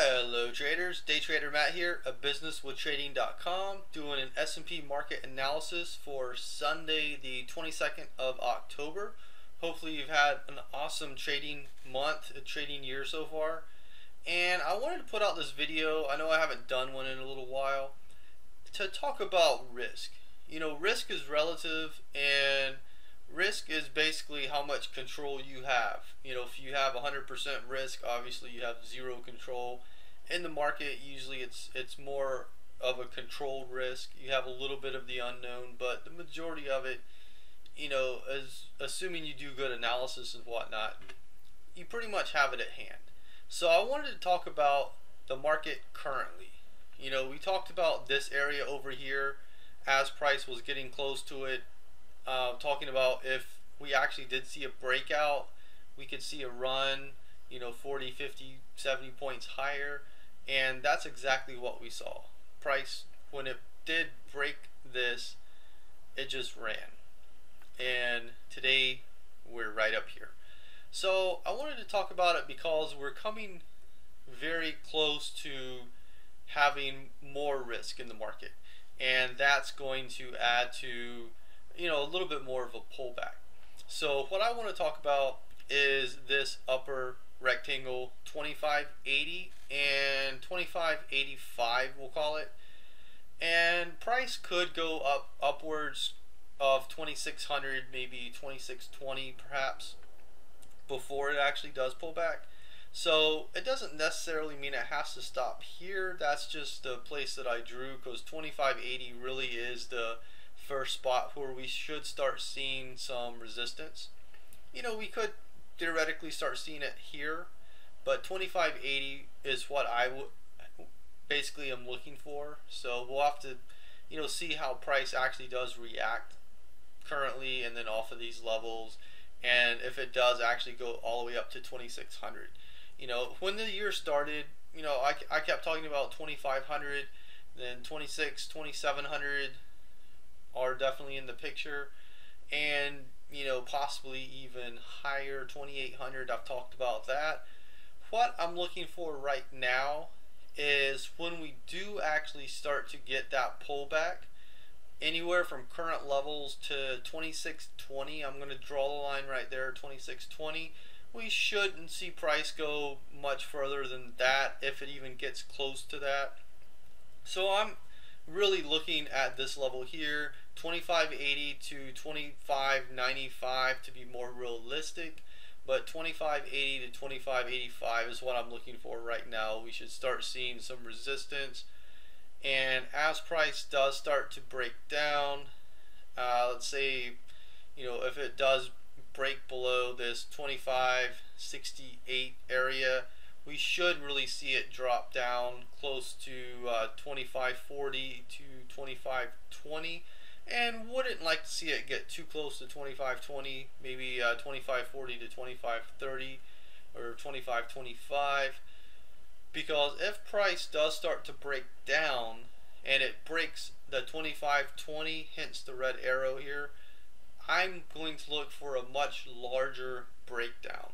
Hello traders, Day Trader Matt here of businesswithtrading.com, doing an S&P market analysis for Sunday the 22nd of October. Hopefully you've had an awesome trading month, a trading year so far. And I wanted to put out this video, I know I haven't done one in a little while, to talk about risk. You know, risk is relative, and risk is basically how much control you have. You know, if you have 100% risk, obviously you have zero control. In the market, usually it's more of a controlled risk. You have a little bit of the unknown, but the majority of it, you know, is assuming you do good analysis and whatnot, you pretty much have it at hand. So I wanted to talk about the market currently. You know, we talked about this area over here as price was getting close to it. Talking about if we actually did see a breakout, we could see a run, you know, 40, 50, 70 points higher, and that's exactly what we saw. Price, when it did break this, it just ran, and today we're right up here. So I wanted to talk about it because we're coming very close to having more risk in the market, and that's going to add to, you know, a little bit more of a pullback. So what I want to talk about is this upper rectangle 2580 and 2585, we'll call it. And price could go upwards of 2600, maybe 2620 perhaps, before it actually does pull back. So it doesn't necessarily mean it has to stop here. That's just the place that I drew, because 2580 really is the first spot where we should start seeing some resistance. You know, we could theoretically start seeing it here, but 2580 is what I basically am looking for. So we'll have to, you know, see how price actually does react currently and then off of these levels, and if it does actually go all the way up to 2600. You know, when the year started, you know, I kept talking about 2500, then 2700 are definitely in the picture, and you know, possibly even higher, 2800. I've talked about that. What I'm looking for right now is when we do actually start to get that pullback anywhere from current levels to 2620. I'm going to draw the line right there, 2620. We shouldn't see price go much further than that, if it even gets close to that. So I'm really looking at this level here, 2580 to 2595 to be more realistic, but 2580 to 2585 is what I'm looking for right now. We should start seeing some resistance, and as price does start to break down, let's say, you know, if it does break below this 2568 area, we should really see it drop down close to 2540 to 2520, and wouldn't like to see it get too close to 2520, maybe 2540 to 2530 or 2525, because if price does start to break down and it breaks the 2520, hence the red arrow here, I'm going to look for a much larger breakdown.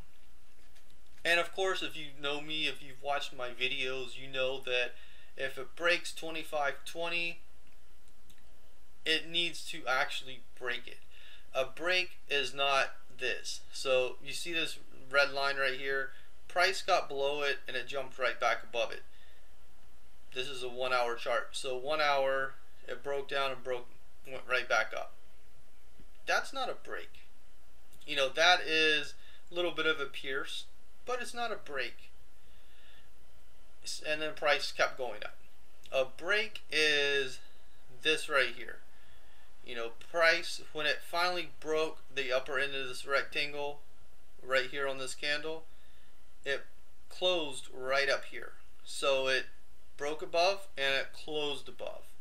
And of course, if you know me, if you've watched my videos, you know that if it breaks 2520, it needs to actually break it. A break is not this. So you see this red line right here, price got below it and it jumped right back above it. This is a 1 hour chart. So 1 hour, it broke down and went right back up. That's not a break. You know, that is a little bit of a pierce, but it's not a break. And then price kept going up. A break is this right here. You know, price, when it finally broke the upper end of this rectangle right here on this candle, it closed right up here. So it broke above and it closed above,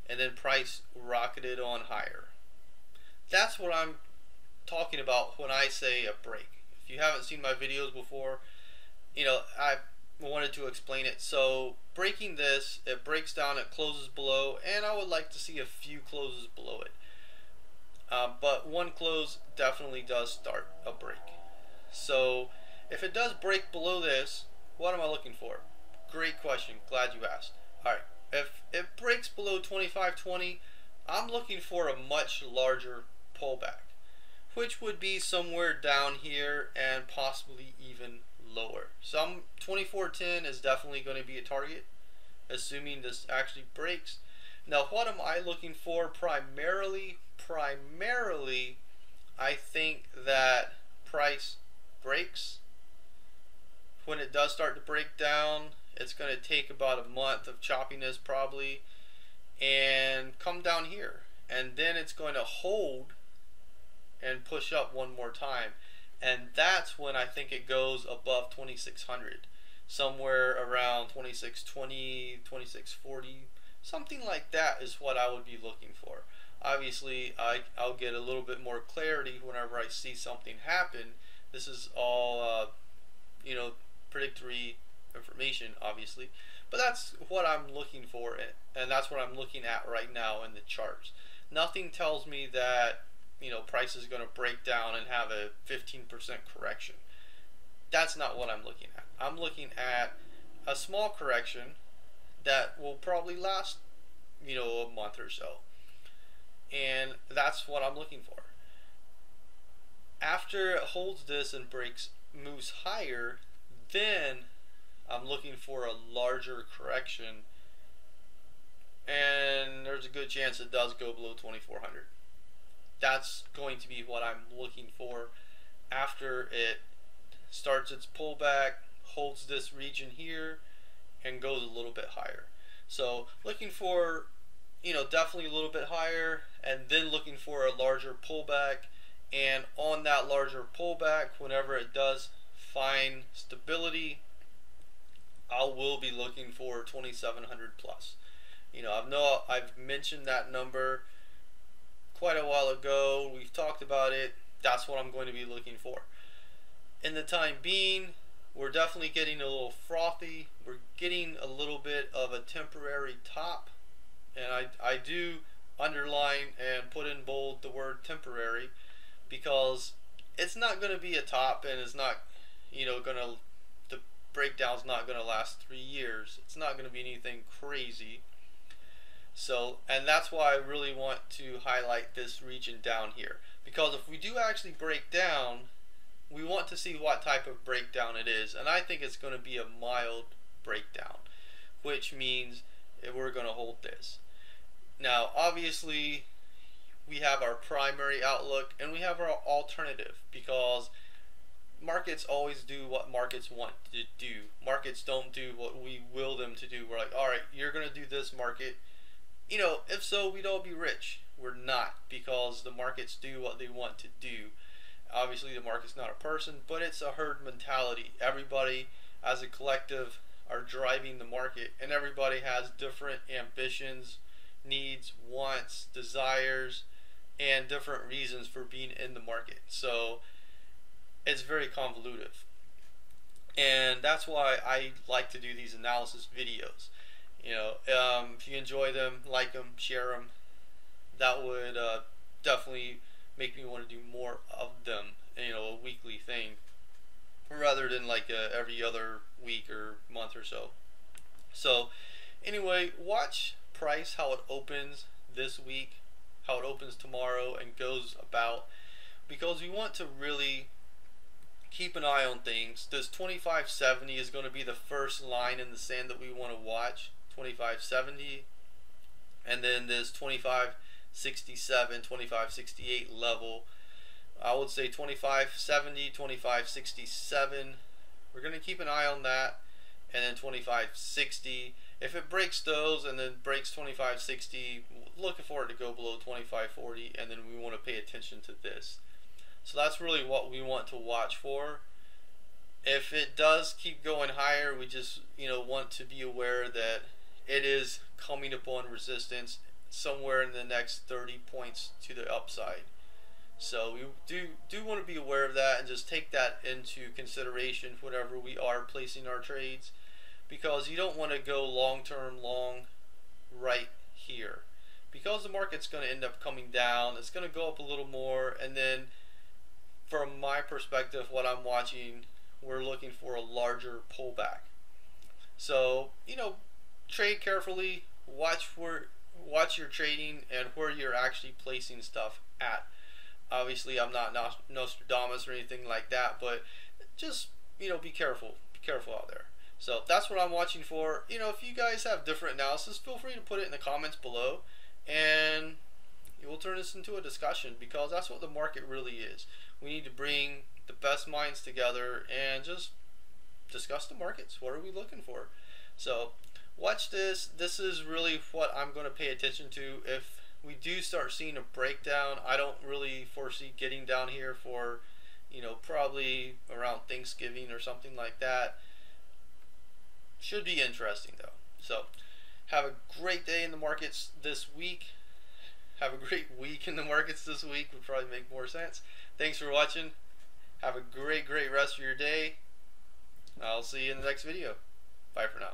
and then price rocketed on higher. That's what I'm talking about when I say a break. If you haven't seen my videos before, you know, I wanted to explain it. So breaking this, it breaks down, it closes below, and I would like to see a few closes below it. But one close definitely does start a break. So if it does break below this, what am I looking for? Great question. Glad you asked. All right. If it breaks below 25.20, I'm looking for a much larger pullback, which would be somewhere down here and possibly even lower. Some 24.10 is definitely going to be a target, assuming this actually breaks. Now, what am I looking for primarily? Primarily, I think that price breaks. When it does start to break down, it's going to take about a month of choppiness probably and come down here, and then it's going to hold and push up one more time, and that's when I think it goes above 2600, somewhere around 2620, 2640, something like that is what I would be looking for. Obviously I'll get a little bit more clarity whenever I see something happen. This is all you know, predictory information, obviously, but that's what I'm looking for, and that's what I'm looking at right now in the charts. Nothing tells me that, you know, price is going to break down and have a 15% correction. That's not what I'm looking at. I'm looking at a small correction that will probably last, you know, a month or so, and that's what I'm looking for. After it holds this and moves higher, then I'm looking for a larger correction, and there's a good chance it does go below 2400. That's going to be what I'm looking for after it starts its pullback, holds this region here, and goes a little bit higher. So looking for, you know, definitely a little bit higher, and then looking for a larger pullback. And on that larger pullback, whenever it does find stability, I will be looking for 2700 plus. You know, I've mentioned that number quite a while ago. We've talked about it. That's what I'm going to be looking for. In the time being, we're definitely getting a little frothy. We're getting a little bit of a temporary top, and I do underline and put in bold the word temporary, because it's not going to be a top, and it's not, you know, the breakdown's not going to last 3 years. It's not going to be anything crazy. So, and that's why I really want to highlight this region down here, because if we do actually break down, we want to see what type of breakdown it is, and I think it's going to be a mild breakdown, which means we're going to hold this. Now, obviously, we have our primary outlook and we have our alternative, because markets always do what markets want to do. Markets don't do what we will them to do. We're like, all right, you're going to do this, market. You know, if so, we'd all be rich. We're not, because the markets do what they want to do. Obviously, the market's not a person, but it's a herd mentality. Everybody, as a collective, are driving the market, and everybody has different ambitions, needs, wants, desires, and different reasons for being in the market. So it's very convolutive, and that's why I like to do these analysis videos. You know, if you enjoy them, like them, share them. That would definitely make me want to do more of them. You know, a weekly thing, rather than like every other week or month or so. So anyway, watch price, how it opens this week, how it opens tomorrow and goes about, because we want to really keep an eye on things. This 2570 is going to be the first line in the sand that we want to watch. 2570, and then this 2567, 2568 level. I would say 2570, 2567. We're going to keep an eye on that, and then 2560. If it breaks those and then breaks 2560, looking for it to go below 2540, and then we want to pay attention to this. So that's really what we want to watch for. If it does keep going higher, we just, you know, want to be aware that it is coming upon resistance somewhere in the next 30 points to the upside. So we do want to be aware of that and just take that into consideration whenever we are placing our trades, because you don't want to go long-term long right here, because the market's going to end up coming down. It's going to go up a little more, and then from my perspective, what I'm watching, we're looking for a larger pullback. So, trade carefully, watch your trading and where you're actually placing stuff at. Obviously, I'm not Nostradamus or anything like that, but just, be careful. Be careful out there. So that's what I'm watching for. If you guys have different analysis, feel free to put it in the comments below, and we'll turn this into a discussion, because that's what the market really is. We need to bring the best minds together and just discuss the markets. What are we looking for? So watch this. This is really what I'm going to pay attention to. If we do start seeing a breakdown, I don't really foresee getting down here for, probably around Thanksgiving or something like that. Should be interesting though. So have a great day in the markets this week. Have a great week in the markets this week would probably make more sense. Thanks for watching. Have a great rest of your day. I'll see you in the next video. Bye for now.